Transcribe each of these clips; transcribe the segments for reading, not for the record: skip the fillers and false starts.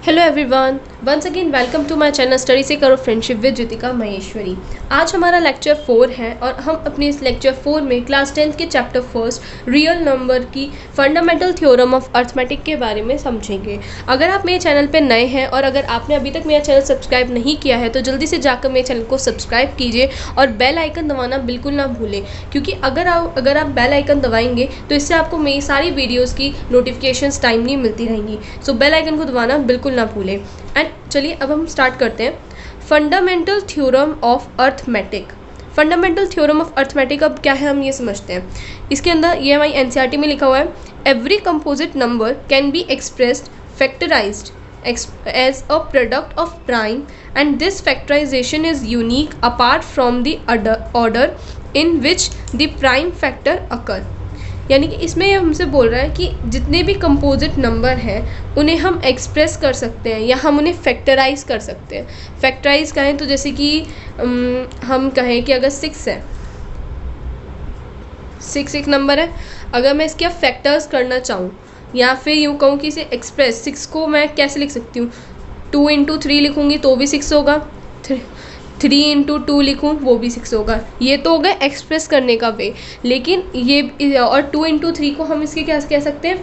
Hello everyone, once again welcome to my channel study से करो friendship with Jyotika Maheshwari. आज हमारा लेक्चर 4 है और हम अपने इस लेक्चर 4 में क्लास 10th के चैप्टर फर्स्ट रियल नंबर की फंडामेंटल थ्योरम ऑफ अर्थमेटिक के बारे में समझेंगे। अगर आप मेरे चैनल पे नए हैं और अगर आपने अभी तक मेरा चैनल सब्सक्राइब नहीं किया है तो जल्दी से जाकर मेरे चैनल को सब्सक्राइब कीजिए और बेल आइकन दबाना बिल्कुल ना भूलें, क्योंकि अगर आप बेल आइकन दबाएंगे तो इससे आपको मेरी सारी वीडियोज़ की नोटिफिकेशंस टाइमली मिलती रहेंगी। सो बेल आइकन को दबाना बिल्कुल ना भूलें। एंड चलिए अब हम स्टार्ट करते हैं। Fundamental theorem of arithmetic. Fundamental theorem of arithmetic अब क्या है हम ये समझते हैं। इसके अंदर ये हमारी एनसीईआरटी में लिखा हुआ है, every composite number can be expressed factorised as a product of prime and this factorization is unique apart from the order in which the prime factor occur। यानी कि इसमें ये हमसे बोल रहा है कि जितने भी कंपोजिट नंबर हैं उन्हें हम एक्सप्रेस कर सकते हैं या हम उन्हें फैक्टराइज कर सकते हैं। फैक्टराइज कहें तो जैसे कि हम कहें कि अगर 6 है, 6 एक नंबर है, अगर मैं इसके फैक्टर्स करना चाहूँ या फिर यूँ कहूँ कि इसे एक्सप्रेस 6 को मैं कैसे लिख सकती हूँ, 2 इंटू 3 लिखूँगी तो भी 6 होगा, 3 इंटू 2 लिखूँ वो भी 6 होगा। ये तो होगा एक्सप्रेस करने का वे। लेकिन ये और 2 इंटू 3 को हम इसके क्या कह सकते हैं,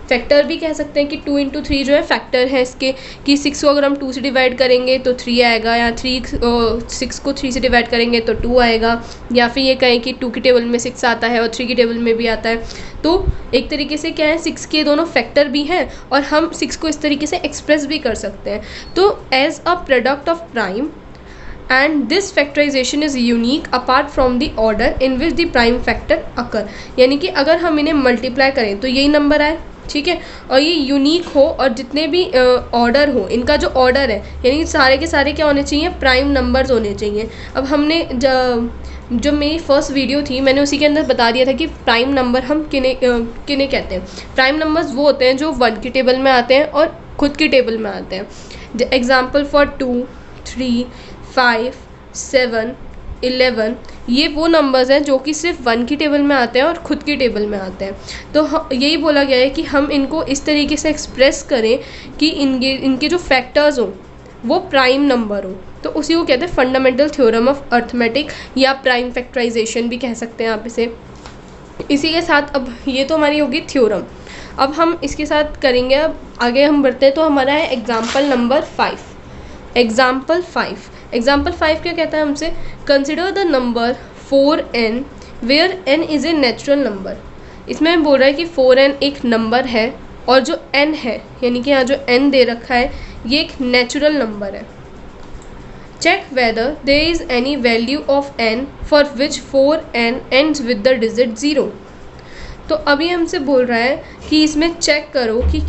फैक्टर भी कह सकते हैं कि 2 इंटू 3 जो है फैक्टर है इसके, कि 6 को अगर हम 2 से डिवाइड करेंगे तो 3 आएगा, या 6 को 3 से डिवाइड करेंगे तो 2 आएगा, या फिर ये कहें कि 2 की टेबल में 6 आता है और 3 की टेबल में भी आता है। तो एक तरीके से क्या है, 6 के दोनों फैक्टर भी हैं और हम 6 को इस तरीके से एक्सप्रेस भी कर सकते हैं। तो as a product of prime and this factorization is unique apart from the order in which the prime factor occur। यानी कि अगर हम इन्हें मल्टीप्लाई करें तो यही नंबर आए, ठीक है, और ये यूनिक हो और जितने भी ऑर्डर हो, इनका जो ऑर्डर है यानी कि सारे के सारे क्या होने चाहिए, प्राइम नंबर्स होने चाहिए। अब हमने जो मेरी फर्स्ट वीडियो थी मैंने उसी के अंदर बता दिया था कि प्राइम नंबर हम किन्हें कहते हैं। प्राइम नंबर्स वो होते हैं जो 1 की टेबल में आते हैं और खुद की टेबल में आते हैं। एग्जाम्पल फॉर 2, 3, 5, 7, 11 ये वो नंबर्स हैं जो कि सिर्फ 1 की टेबल में आते हैं और ख़ुद की टेबल में आते हैं। तो यही बोला गया है कि हम इनको इस तरीके से एक्सप्रेस करें कि इनके जो फैक्टर्स हों वो प्राइम नंबर हो। तो उसी को कहते हैं फंडामेंटल थ्योरम ऑफ अर्थमेटिक, या प्राइम फैक्टराइजेशन भी कह सकते हैं आप इसे। इसी के साथ अब ये तो हमारी होगी थ्योरम। अब हम इसके साथ करेंगे, अब आगे हम बढ़ते हैं तो हमारा है एग्जाम्पल नंबर 5। एग्जाम्पल 5 क्या कहता है हमसे, consider the number 4n where n is a natural number. इसमें हम बोल रहा है कि 4n एक नंबर है और जो n है यानी कि यहाँ जो n दे रखा है ये एक नेचुरल नंबर है। Check whether there is any value of n for which 4n ends with the digit 0। तो अभी हमसे बोल रहा है कि इसमें चेक करो कि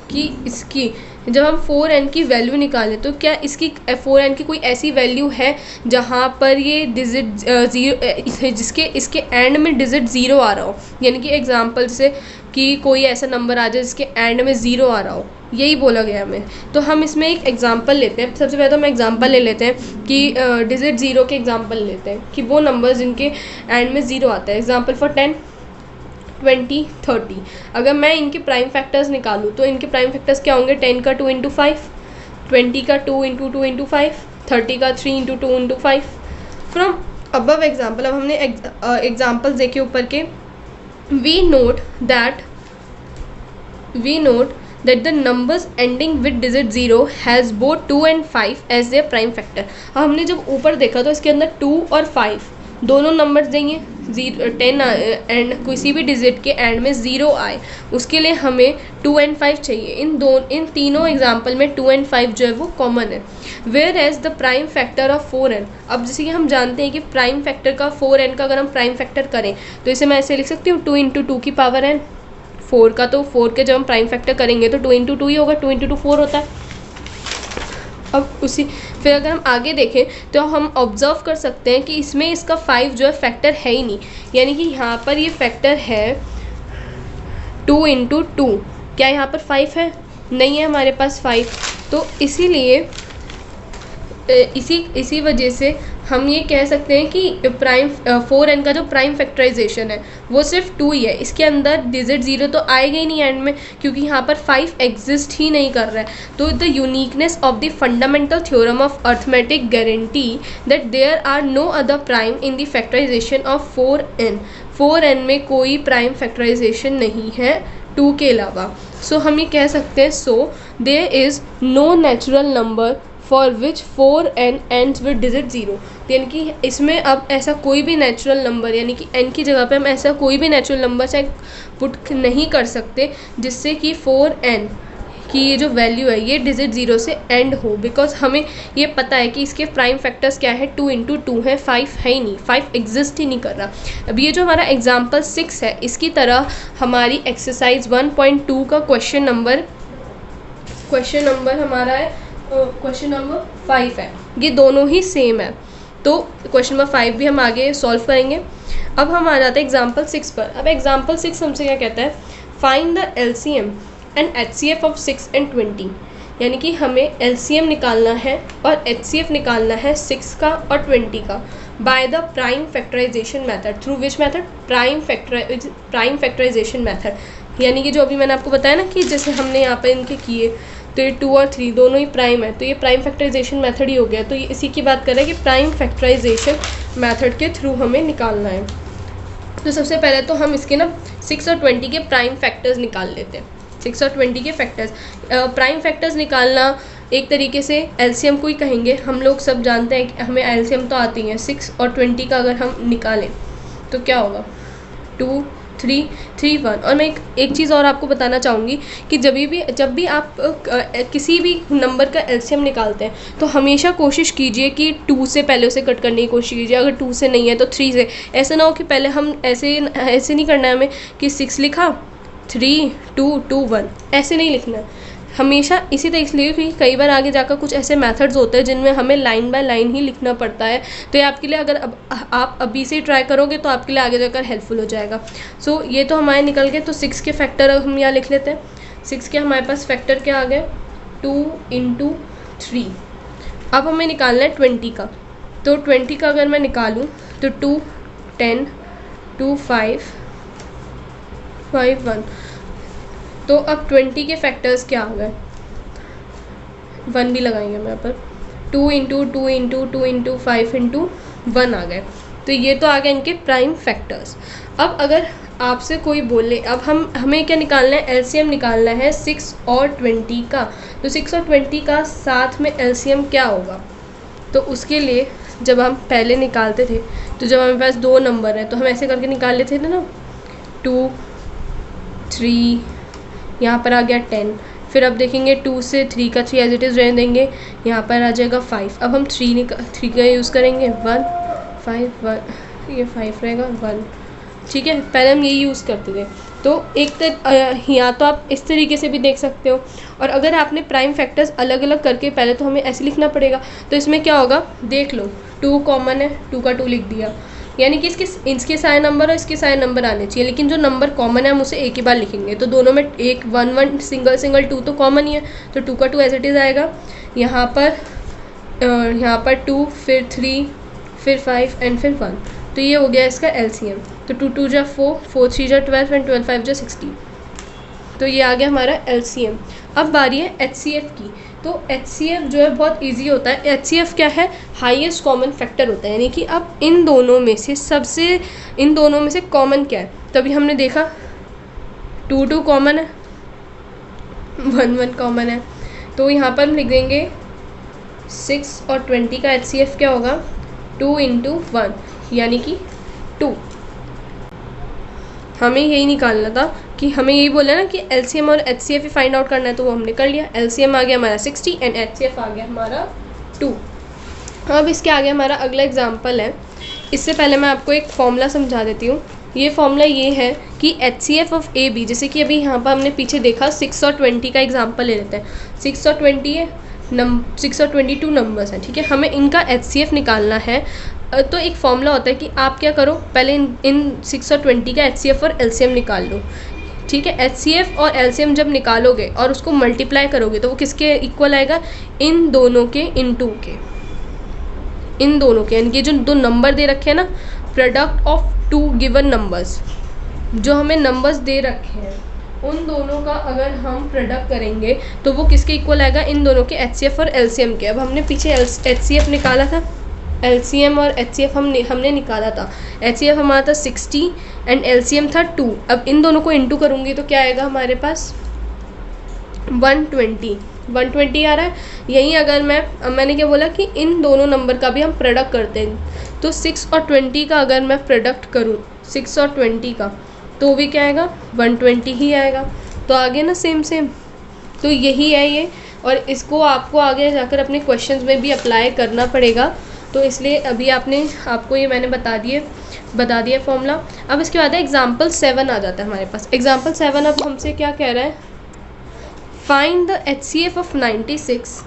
कि इसकी जब हम 4n की वैल्यू निकालें तो क्या इसकी 4n की कोई ऐसी वैल्यू है जहाँ पर ये डिजिट ज़ीरो, इसके एंड में डिजिट 0 आ रहा हो। यानी कि एग्जांपल से कि कोई ऐसा नंबर आ जाए जिसके एंड में 0 आ रहा हो, यही बोला गया हमें। तो हम इसमें एक एग्जांपल लेते हैं। सबसे पहले तो हम एग्जांपल ले लेते हैं कि डिजिट 0 के एग्जांपल लेते हैं कि वो नंबर जिनके एंड में 0 आता है। Example for 10, 20, 30। अगर मैं इनके प्राइम फैक्टर्स निकालूँ तो इनके प्राइम फैक्टर्स क्या होंगे, 10 का 2 इंटू 5, 20 का 2 इंटू 2 इंटू 5, 30 का 3 into 2 into 5। From above example, अब हमने एग्जाम्पल्स देखे ऊपर के, we note that the numbers ending with digit 0 has both 2 and 5 as their prime factor. हमने जब ऊपर देखा तो इसके अंदर 2 और 5 दोनों नंबर्स देंगे, 10 एंड किसी भी डिजिट के एंड में 0 आए उसके लिए हमें 2 and 5 चाहिए। इन तीनों एग्जाम्पल में 2 and 5 जो है वो कॉमन है। Whereas the prime factor of 4n, अब जैसे कि हम जानते हैं कि प्राइम फैक्टर का 4n का अगर हम प्राइम फैक्टर करें तो इसे मैं ऐसे लिख सकती हूँ 2 इंटू 2 की पावर n। 4 का तो 4 के जब हम प्राइम फैक्टर करेंगे तो 2 इंटू 2 ही होगा, 2 इंटू 2 4 होता है। अब फिर अगर हम आगे देखें तो हम ऑब्जर्व कर सकते हैं कि इसमें इसका 5 जो है फैक्टर है ही नहीं। यानी कि यहाँ पर ये फैक्टर है 2 इंटू 2। क्या यहाँ पर 5 है? नहीं है हमारे पास 5। तो इसीलिए इसी वजह से हम ये कह सकते हैं कि प्राइम 4n का जो प्राइम फैक्टराइजेशन है वो सिर्फ 2 ही है, इसके अंदर डिजिट 0 तो आएगा ही नहीं एंड में, क्योंकि यहाँ पर 5 एग्जिस्ट ही नहीं कर रहा है। तो the uniqueness of the fundamental theorem of arithmetic guarantee that there are no other prime in the factorization of 4n में कोई प्राइम फैक्टराइजेशन नहीं है 2 के अलावा। सो हम ये कह सकते हैं, so there is no natural number for which 4n ends with digit 0। यानी कि इसमें अब ऐसा कोई भी नेचुरल नंबर, यानी कि n की जगह पे हम ऐसा कोई भी नेचुरल नंबर चाहे पुट नहीं कर सकते जिससे कि 4n की ये जो वैल्यू है ये डिजिट 0 से एंड हो, बिकॉज हमें ये पता है कि इसके प्राइम फैक्टर्स क्या है, 2 × 2 है, 5 है ही नहीं, 5 एग्जिस्ट ही नहीं कर रहा। अब ये जो हमारा एग्जाम्पल 6 है, इसकी तरह हमारी एक्सरसाइज 1.2 का क्वेश्चन नंबर हमारा है क्वेश्चन नंबर 5 है, ये दोनों ही सेम है। तो क्वेश्चन नंबर 5 भी हम आगे सॉल्व करेंगे। अब हम आ जाते हैं एग्जाम्पल 6 पर। अब एग्जाम्पल 6 हमसे क्या कहता है, find the LCM and HCF of 6 and 20। यानी कि हमें LCM निकालना है और HCF निकालना है 6 का और 20 का by the prime factorization method. Through which method? Prime factorization method. यानी कि जो अभी मैंने आपको बताया ना कि जैसे हमने यहाँ पर इनके किए, तो ये 2 और 3 दोनों ही प्राइम है, तो ये प्राइम फैक्टराइजेशन मेथड ही हो गया। तो ये इसी की बात कर रहा है कि प्राइम फैक्टराइजेशन मेथड के थ्रू हमें निकालना है। तो सबसे पहले तो हम इसके ना 6 और 20 के प्राइम फैक्टर्स निकाल लेते हैं। 6 और 20 के फैक्टर्स, प्राइम फैक्टर्स निकालना एक तरीके से एलसीएम को ही कहेंगे। हम लोग सब जानते हैं कि हमें एलसीएम तो आती है। 6 और 20 का अगर हम निकालें तो क्या होगा, 2 3 3 1। और मैं एक चीज़ और आपको बताना चाहूँगी कि जब भी आप किसी भी नंबर का एलसीएम निकालते हैं तो हमेशा कोशिश कीजिए कि 2 से पहले उसे कट करने की कोशिश कीजिए। अगर 2 से नहीं है तो 3 से। ऐसा ना हो कि पहले हम ऐसे नहीं करना है हमें कि 6 लिखा 3 2 2 1, ऐसे नहीं लिखना है हमेशा। इसी तरह इसलिए कि कई बार आगे जाकर कुछ ऐसे मेथड्स होते हैं जिनमें हमें लाइन बाय लाइन ही लिखना पड़ता है। तो ये आपके लिए, अगर आप अभी से ट्राई करोगे तो आपके लिए आगे जाकर हेल्पफुल हो जाएगा। सो ये तो हमारे निकल गए। तो 6 के फैक्टर हम यहाँ लिख लेते हैं। 6 के हमारे पास फैक्टर क्या आ गए, 2 × 3। अब हमें निकालना है 20 का। तो 20 का अगर मैं निकालूँ तो 2 10 2 5 5 1। तो अब 20 के फैक्टर्स क्या आ गए, 1 भी लगाएंगे हम यहाँ पर। 2 × 2 × 2 × 5 × 1 आ गए। तो ये तो आ गए इनके प्राइम फैक्टर्स। अब अगर आपसे कोई बोले, अब हमें क्या निकालना है, एलसीएम निकालना है 6 और 20 का। तो 6 और 20 का साथ में एलसीएम क्या होगा, तो उसके लिए जब हम पहले निकालते थे तो जब हमारे पास 2 नंबर है तो हम ऐसे करके निकाल लेते थे ना, 2 3, यहाँ पर आ गया 10। फिर अब देखेंगे 2 से 3 का 3 एज इट इज़ रहने देंगे, यहाँ पर आ जाएगा 5। अब हम 3 का यूज़ करेंगे, 1 5 1, ये 5 रहेगा 1। ठीक है, पहले हम यही यूज़ करते थे। तो यहाँ तो आप इस तरीके से भी देख सकते हो। और अगर आपने प्राइम फैक्टर्स अलग अलग करके, पहले तो हमें ऐसे लिखना पड़ेगा। तो इसमें क्या होगा, देख लो 2 कॉमन है, 2 का 2 लिख दिया, यानी कि इसके सारे नंबर और इसके सारे नंबर आने चाहिए। लेकिन जो नंबर कॉमन है हम उसे एक ही बार लिखेंगे। तो दोनों में 1 1 1 सिंगल 2 तो कॉमन ही है, तो 2 का 2 एज इट इज़ आएगा। यहाँ पर 2, फिर 3, फिर 5 एंड फिर 1। तो ये हो गया इसका एलसीएम। तो 2 2 जा 4, 4 3 जा 12 एंड 12 5 जा 16। तो ये आ गया हमारा एलसीएम। अब बारी है एचसीएफ की। तो एचसीएफ जो है बहुत इजी होता है। एचसीएफ क्या है, हाईएस्ट कॉमन फैक्टर होता है। यानी कि अब इन दोनों में से कॉमन क्या है। तभी हमने देखा 2 2 कॉमन है, 1 1 कॉमन है। तो यहाँ पर हम लिख देंगे 6 और 20 का एचसीएफ क्या होगा, 2 × 1, यानी कि 2। हमें यही निकालना था कि हमें यही बोला ना कि एलसीएम और एचसीएफ फाइंड आउट करना है, तो वो हमने कर लिया। एलसीएम आ गया हमारा 60 एंड एचसीएफ आ गया हमारा 2। अब इसके आगे हमारा अगला एग्जांपल है। इससे पहले मैं आपको एक फॉर्मूला समझा देती हूँ। ये फॉर्मूला ये है कि एचसीएफ ऑफ ए बी, जैसे कि अभी यहाँ पर हमने पीछे देखा 6 और 20 का एग्जाम्पल ले लेते हैं। 6 और 20 है, 6 और 22 नंबर्स हैं, ठीक है। हमें इनका एचसीएफ निकालना है। तो एक फॉर्मूला होता है कि आप क्या करो, पहले इन 6 और 20 का एचसीएफ और एलसीएम निकाल लो, ठीक है। एचसीएफ और एलसीएम जब निकालोगे और उसको मल्टीप्लाई करोगे तो वो किसके इक्वल आएगा, इन दोनों के इनटू के। इन दोनों के, यानी कि जो दो नंबर दे रखे हैं ना, product of two given numbers, जो हमें नंबर्स दे रखे हैं उन दोनों का अगर हम प्रोडक्ट करेंगे तो वो किसके इक्वल आएगा, इन दोनों के HCF और LCM के। अब हमने पीछे HCF निकाला था, LCM और HCF हमने निकाला था। HCF हमारा था 60 एंड LCM था 2। अब इन दोनों को इंटू करूँगी तो क्या आएगा हमारे पास, 120 आ रहा है। यही अगर मैंने क्या बोला कि इन दोनों नंबर का भी हम प्रोडक्ट करते हैं, तो 6 और 20 का अगर मैं प्रोडक्ट करूँ, 6 और 20 का, तो भी क्या आएगा, 120 ही आएगा। तो आगे ना सेम। तो यही है ये, और इसको आपको आगे जाकर अपने क्वेश्चंस में भी अप्लाई करना पड़ेगा। तो इसलिए अभी आपको ये मैंने बता दिया फॉर्मूला। अब इसके बाद एग्जाम्पल 7 आ जाता है हमारे पास। एग्जाम्पल 7 अब हमसे क्या कह रहा है, find the HCF of 96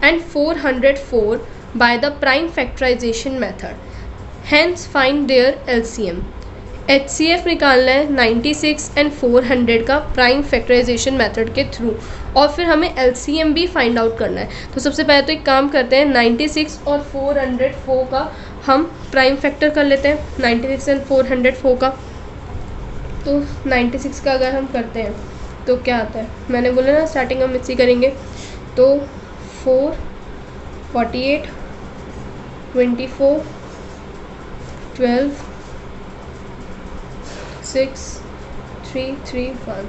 and 404 by the prime factorization method, hence find their LCM। HCF निकालना है 96 एंड 400 का प्राइम फैक्टराइजेशन मेथड के थ्रू, और फिर हमें LCM भी फाइंड आउट करना है। तो सबसे पहले तो एक काम करते हैं, 96 और 404 का हम प्राइम फैक्टर कर लेते हैं, 96 एंड 404 का। तो 96 का अगर हम करते हैं तो क्या आता है, मैंने बोला ना स्टार्टिंग हम इसी करेंगे। तो 4, 48, 24, 12, 6, 3, 3, 1।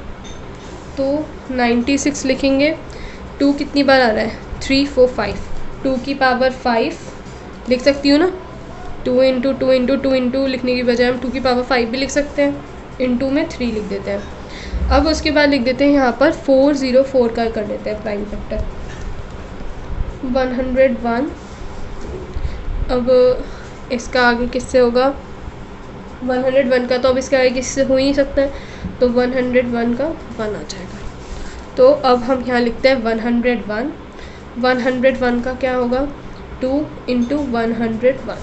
तो 96 लिखेंगे, 2 कितनी बार आ रहा है, 3, 4, 5, 2 की पावर 5 लिख सकती हूँ ना, 2 इंटू 2 इंटू 2 इंटू लिखने की बजाय हम 2 की पावर 5 भी लिख सकते हैं, इंटू में 3 लिख देते हैं। अब उसके बाद लिख देते हैं यहाँ पर 404 का कर देते हैं प्राइम फैक्टर, 101। अब इसका आगे किससे होगा, 101 का तो अब इसके आगे किससे हो ही नहीं सकता है, तो 101 का 1 आ जाएगा। तो अब हम यहाँ लिखते हैं 101 का क्या होगा, 2 इंटू 101।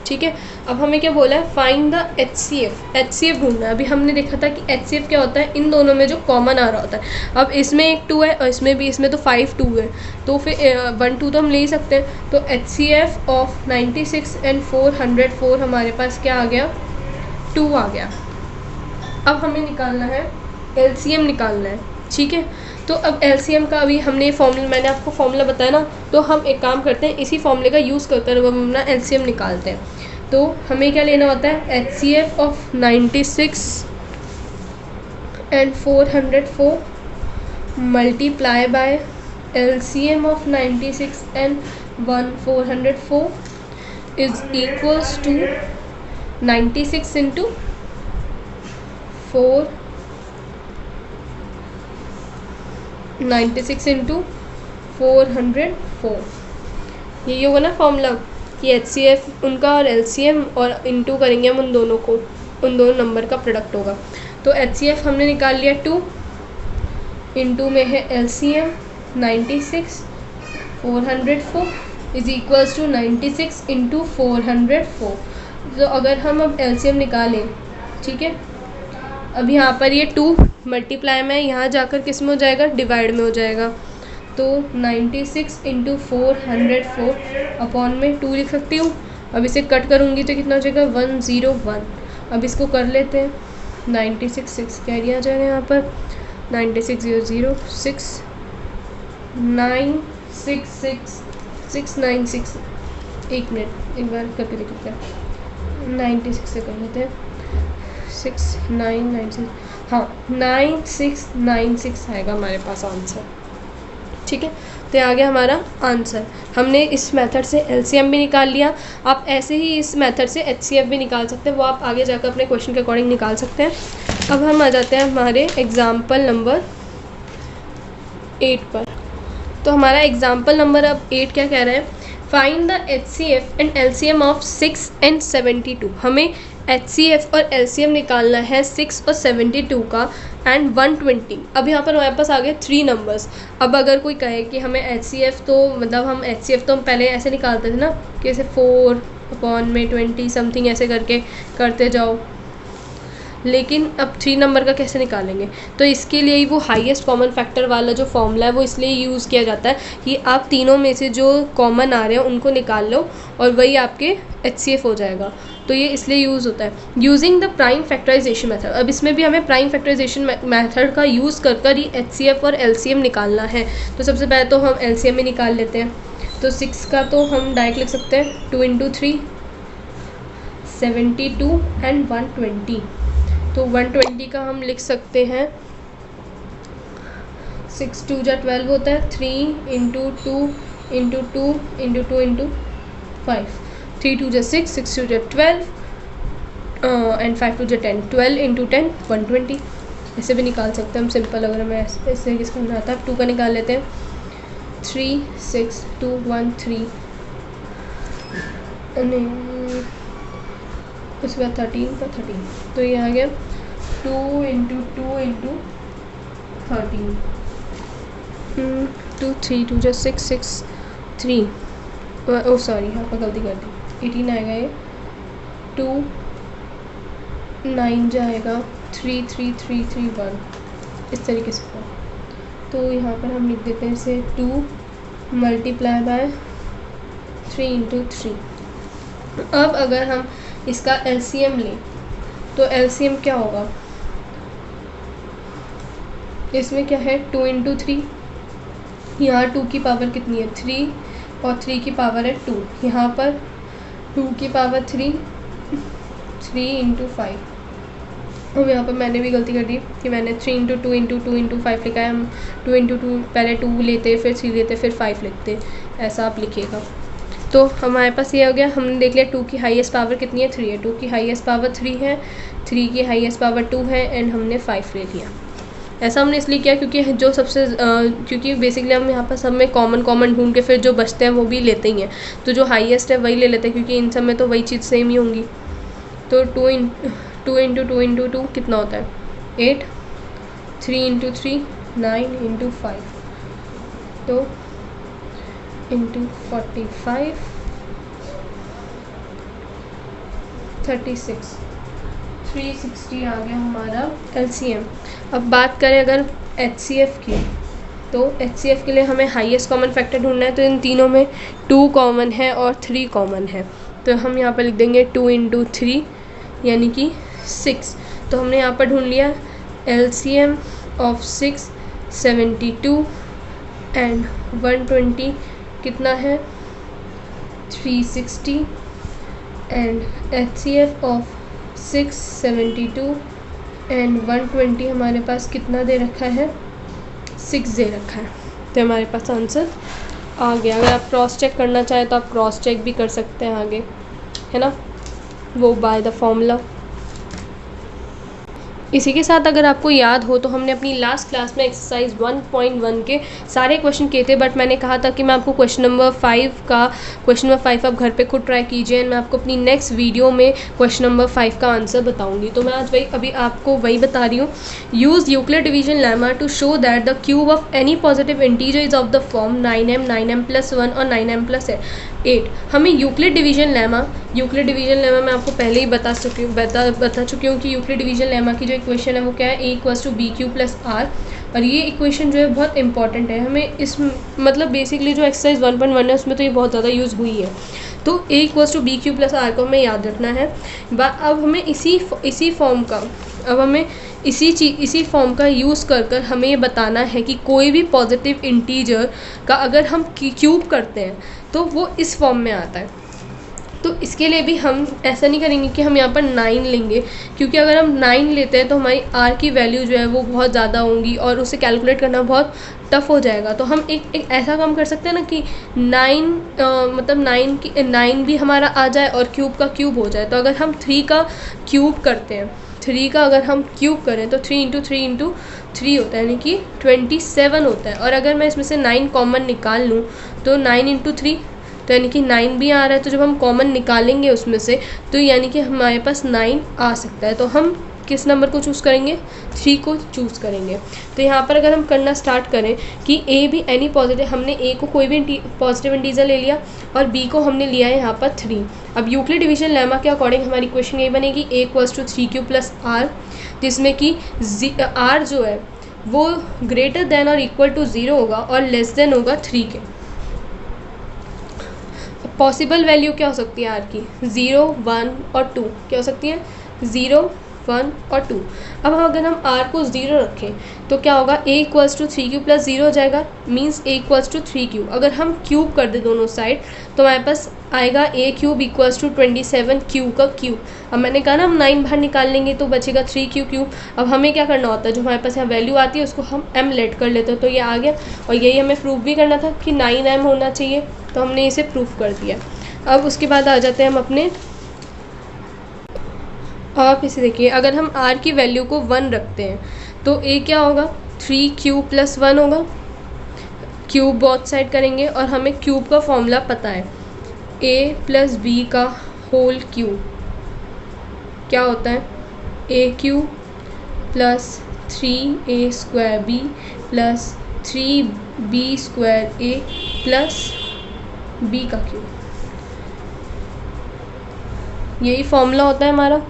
ठीक है। अब हमें क्या बोला है, फाइंड द HCF ढूंढना है। अभी हमने देखा था कि HCF क्या होता है, इन दोनों में जो कॉमन आ रहा होता है। अब इसमें एक 2 है और इसमें तो 5 2 है, तो फिर 1 2 तो हम ले ही सकते हैं। तो HCF ऑफ 96 एंड 404 हमारे पास क्या आ गया, 2 आ गया। अब हमें निकालना है LCM निकालना है। ठीक है। तो अब LCM का अभी हमने फॉर्मूला, मैंने आपको फॉर्मूला बताया ना, तो हम एक काम करते हैं, इसी फॉर्मूले का यूज़ करते हैं, हम अपना LCM निकालते हैं। तो हमें क्या लेना होता है, HCF of 96 and 404 multiply by LCM of 96 and 404 is equals to 96 into 4, 96 into 404, यही होगा ना फॉर्मूला कि HCF उनका और LCM और इंटू करेंगे हम उन दोनों नंबर का प्रोडक्ट होगा। तो HCF हमने निकाल लिया 2, इंटू में है LCM 96, 404 is equals to 96 into 404। तो अगर हम अब LCM निकालें, ठीक है, अब यहाँ पर ये 2 मल्टीप्लाई में, यहाँ जाकर किस में हो जाएगा, डिवाइड में हो जाएगा। तो 96 इंटू 404 अपॉन में 2 लिख सकती हूँ। अब इसे कट करूँगी तो कितना हो जाएगा, 101। अब इसको कर लेते हैं, 96 6 कैरी आ जाएगा यहाँ पर, 96 0 0 6 9 6 6 6 9 6। एक मिनट, एक बार करके देखते हैं, 96 से कर लेते हैं, 6 9 9 6, हाँ 9696 आएगा हमारे पास आंसर। ठीक है। तो ये आ गया हमारा आंसर। हमने इस मेथड से LCM भी निकाल लिया। आप ऐसे ही इस मेथड से HCF भी निकाल सकते हैं, वो आप आगे जाकर अपने क्वेश्चन के अकॉर्डिंग निकाल सकते हैं। अब हम आ जाते हैं हमारे एग्जाम्पल नंबर 8 पर। तो हमारा एग्जाम्पल नंबर अब 8 क्या कह रहा है, find the HCF and LCM of 6 and 72। हमें HCF और LCM निकालना है 6 और 72 का एंड 120। अब यहाँ पर हमारे पास आ गए 3 नंबर्स। अब अगर कोई कहे कि हमें HCF, तो मतलब हम HCF तो हम पहले ऐसे निकालते थे ना कि ऐसे 4 अपॉन में 20 समथिंग ऐसे करके करते जाओ। लेकिन अब 3 नंबर का कैसे निकालेंगे? तो इसके लिए ही वो हाईएस्ट कॉमन फैक्टर वाला जो फॉर्मूला है वो इसलिए यूज़ किया जाता है कि आप तीनों में से जो कॉमन आ रहे हैं उनको निकाल लो और वही आपके HCF हो जाएगा। तो ये इसलिए यूज़ होता है। Using the prime factorization method, अब इसमें भी हमें प्राइम फैक्टराइजेशन मेथड का यूज़ कर कर ही HCF और LCM निकालना है। तो सबसे पहले तो हम LCM में निकाल लेते हैं। तो 6 का तो हम डायरेक्ट लिख सकते हैं 2 × 3 72 एंड 120। तो 120 का हम लिख सकते हैं 6 2 जा 12 होता है, 3 × 2 × 2 × 2 × 5, 3 2 जा 6, 6 2 जा 12 एंड 5 2 जा 10, 12 × 10 120। ऐसे भी निकाल सकते हैं हम सिंपल। अगर हमें ऐसे किस करना आता है 2 का निकाल लेते हैं 3 6 2 1 3 उसके बाद 13 का 13, तो ये आ गया 2 × 2 × 13 2 3 2 जा 6 6 3 ओ सॉरी यहाँ पर गलती कर दी, 18 आएगा ये, 2 9 जाएगा 3 3 3 3 1 इस तरीके से। तो यहाँ पर हम लिख देते हैं इसे 2 × 3 × 3। अब अगर हम इसका LCM लें तो LCM क्या होगा? इसमें क्या है 2 × 3, यहाँ 2 की पावर कितनी है 3 और 3 की पावर है 2, यहाँ पर 2 की पावर 3 3 × 5। अब यहाँ पर मैंने भी गलती कर दी कि मैंने 3 × 2 × 2 × 5 लिखा है। हम 2 × 2 पहले 2 लेते फिर 3 लेते फिर 5 लिखते, ऐसा आप लिखिएगा। तो हमारे पास ये हो गया। हमने देख लिया 2 की हाईएस्ट पावर कितनी है 3 है, 2 की हाईएस्ट पावर 3 है, 3 की हाईएस्ट पावर 2 है एंड हमने 5 ले लिया। ऐसा हमने इसलिए किया क्योंकि जो सबसे क्योंकि बेसिकली हम यहाँ पर सब में कॉमन ढूंढ के फिर जो बचते हैं वो भी लेते ही हैं, तो जो हाईएस्ट है वही ले लेते हैं क्योंकि इन सब में तो वही चीज़ सेम ही होंगी। तो 2 × 2 × 2 कितना होता है 8, 3 × 3 9 × 5, तो × 45 36 360 आ गया हमारा LCM। अब बात करें अगर HCF की, तो HCF के लिए हमें हाईएस्ट कॉमन फैक्टर ढूंढना है। तो इन तीनों में 2 कॉमन है और 3 कॉमन है, तो हम यहाँ पर लिख देंगे 2 × 3 यानी कि 6। तो हमने यहाँ पर ढूंढ लिया LCM ऑफ 6 72 एंड 120 कितना है 360 एंड HCF ऑफ 6 72 एंड 120 हमारे पास कितना दे रखा है 6 दे रखा है। तो हमारे पास आंसर आ गया। अगर आप क्रॉस चेक करना चाहें तो आप क्रॉस चेक भी कर सकते हैं आगे, है ना, वो बाय द फॉर्मूला। इसी के साथ अगर आपको याद हो तो हमने अपनी लास्ट क्लास में एक्सरसाइज 1.1 के सारे क्वेश्चन किए थे, बट मैंने कहा था कि मैं आपको क्वेश्चन नंबर 5 आप घर पे खुद ट्राई कीजिए एंड मैं आपको अपनी नेक्स्ट वीडियो में क्वेश्चन नंबर 5 का आंसर बताऊंगी। तो मैं आज अभी आपको वही बता रही हूँ। Use Euclid division lemma to show that the cube of any positive integer is of the form 9m 9m+1 और 9m+8। हमें यूक्लिड डिवीजन लेमा मैं आपको पहले ही बता चुकी हूँ कि यूक्लिड डिवीजन लेमा की जो इक्वेशन है वो क्या है, A = BQ + R। और ये इक्वेशन जो है बहुत इंपॉर्टेंट है। हमें इस मतलब बेसिकली जो एक्सरसाइज 1.1 है उसमें तो ये बहुत ज़्यादा यूज़ हुई है। तो A = BQ + R को हमें याद रखना है। अब हमें इसी फॉर्म का यूज़ कर हमें ये बताना है कि कोई भी पॉजिटिव इंटीजर का अगर हम क्यूब करते हैं तो वो इस फॉर्म में आता है। तो इसके लिए भी हम ऐसा नहीं करेंगे कि हम यहाँ पर 9 लेंगे, क्योंकि अगर हम 9 लेते हैं तो हमारी R की वैल्यू जो है वो बहुत ज़्यादा होंगी और उसे कैलकुलेट करना बहुत टफ़ हो जाएगा। तो हम एक ऐसा काम कर सकते हैं ना कि 9 भी हमारा आ जाए और क्यूब का क्यूब हो जाए। तो अगर हम 3 का क्यूब करते हैं, 3 का अगर हम क्यूब करें तो 3 × 3 × 3 होता है, यानी कि 27 होता है। और अगर मैं इसमें से 9 कॉमन निकाल लूँ तो 9 × 3 तो यानी कि 9 भी आ रहा है। तो जब हम कॉमन निकालेंगे उसमें से तो यानी कि हमारे पास 9 आ सकता है। तो हम किस नंबर को चूज़ करेंगे, 3 को चूज़ करेंगे। तो यहाँ पर अगर हम करना स्टार्ट करें कि ए भी एनी पॉजिटिव, हमने ए को कोई भी पॉजिटिव इंटीजर ले लिया और बी को हमने लिया है यहाँ पर 3। अब यूक्लिड डिवीजन लेमा के अकॉर्डिंग हमारी इक्वेशन ये बनेगी a equals to 3q plus r, जिसमें कि r जो है वो ग्रेटर देन और इक्वल टू 0 होगा और लेस देन होगा 3 के। पॉसिबल वैल्यू क्या हो सकती है आर की, 0, 1 और 2 क्या हो सकती है, 0, 1 और 2। अब अगर हम r को 0 रखें तो क्या होगा, a equals to 3q plus 0 हो जाएगा, means a equals to 3q। अगर हम क्यूब कर दें दोनों साइड तो हमारे पास आएगा a cube equals to 27 q का क्यूब। अब मैंने कहा ना हम 9 बाहर निकाल लेंगे तो बचेगा 3q क्यूब। अब हमें क्या करना होता है, जो हमारे पास यहाँ वैल्यू आती है उसको हम m लेट कर लेते हैं, तो ये आ गया। और यही हमें प्रूफ भी करना था कि 9m होना चाहिए, तो हमने इसे प्रूफ कर दिया। अब उसके बाद आ जाते हैं हम अपने, आप इसे देखिए, अगर हम r की वैल्यू को 1 रखते हैं तो a क्या होगा, 3q प्लस 1 होगा। क्यूब बोथ साइड करेंगे और हमें क्यूब का फॉर्मूला पता है, a प्लस बी का होल क्यूब क्या होता है, a cube plus 3a square b plus 3b square a plus b का क्यूब। यही फॉर्मूला होता है हमारा।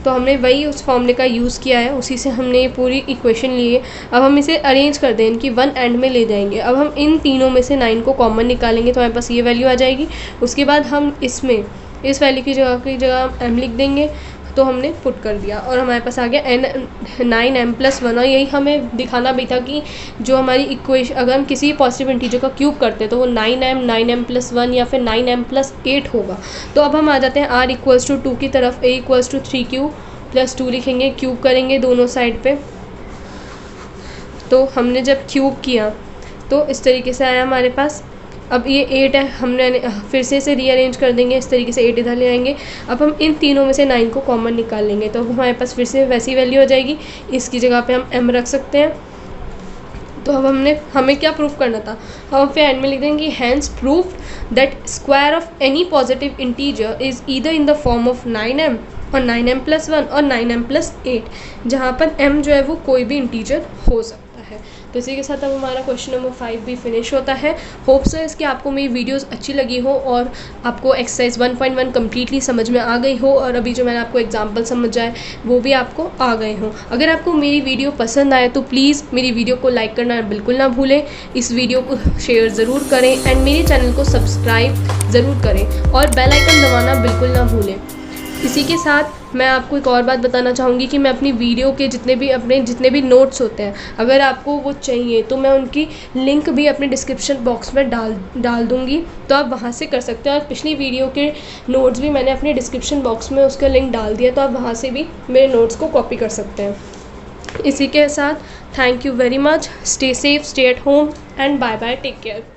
तो हमने वही उस फॉर्मूले का यूज़ किया है, उसी से हमने ये पूरी इक्वेशन ली है। अब हम इसे अरेंज कर दें, इनकी 1 एंड में ले जाएंगे। अब हम इन तीनों में से 9 को कॉमन निकालेंगे तो हमारे पास ये वैल्यू आ जाएगी। उसके बाद हम इसमें इस वैल्यू की जगह m लिख देंगे, तो हमने पुट कर दिया और हमारे पास आ गया 9m प्लस 1। और यही हमें दिखाना भी था कि जो हमारी इक्वेशन, अगर हम किसी पॉजिटिव इंटीजर का क्यूब करते तो वो 9m प्लस 1 या फिर 9m प्लस 8 होगा। तो अब हम आ जाते हैं r इक्वल्स टू 2 की तरफ, a equals to 3q plus 2 लिखेंगे, क्यूब करेंगे दोनों साइड पे। तो हमने जब क्यूब किया तो इस तरीके से आया हमारे पास। अब ये 8 है, हमने फिर से इसे रीअरेंज कर देंगे, इस तरीके से 8 इधर ले आएंगे। अब हम इन तीनों में से 9 को कॉमन निकाल लेंगे तो हमारे पास फिर से वैसी वैल्यू हो जाएगी। इसकी जगह पे हम m रख सकते हैं। तो अब हमें क्या प्रूफ करना था, हम फिर एंड में लिख देंगे hence proof that square of any positive integer is either in the form of 9m और 9m प्लस 1 और 9m प्लस 8, जहाँ पर m जो है वो कोई भी इंटीजर हो सकता है। तो इसी के साथ अब हमारा क्वेश्चन नंबर 5 भी फिनिश होता है। होप सो इसकी आपको मेरी वीडियोस अच्छी लगी हो और आपको एक्सरसाइज 1.1 कम्प्लीटली समझ में आ गई हो, और अभी जो मैंने आपको एग्जांपल समझाए वो भी आपको आ गए हों। अगर आपको मेरी वीडियो पसंद आए तो प्लीज़ मेरी वीडियो को लाइक करना बिल्कुल ना भूलें, इस वीडियो को शेयर ज़रूर करें एंड मेरे चैनल को सब्सक्राइब ज़रूर करें और बेल आइकन दबाना बिल्कुल ना भूलें। इसी के साथ मैं आपको एक और बात बताना चाहूँगी कि मैं अपनी वीडियो के जितने भी नोट्स होते हैं, अगर आपको वो चाहिए तो मैं उनकी लिंक भी अपने डिस्क्रिप्शन बॉक्स में डाल दूँगी, तो आप वहाँ से कर सकते हैं। और पिछली वीडियो के नोट्स भी मैंने अपने डिस्क्रिप्शन बॉक्स में उसका लिंक डाल दिया, तो आप वहाँ से भी मेरे नोट्स को कॉपी कर सकते हैं। इसी के साथ thank you very much, stay safe, stay at home and bye bye, take care.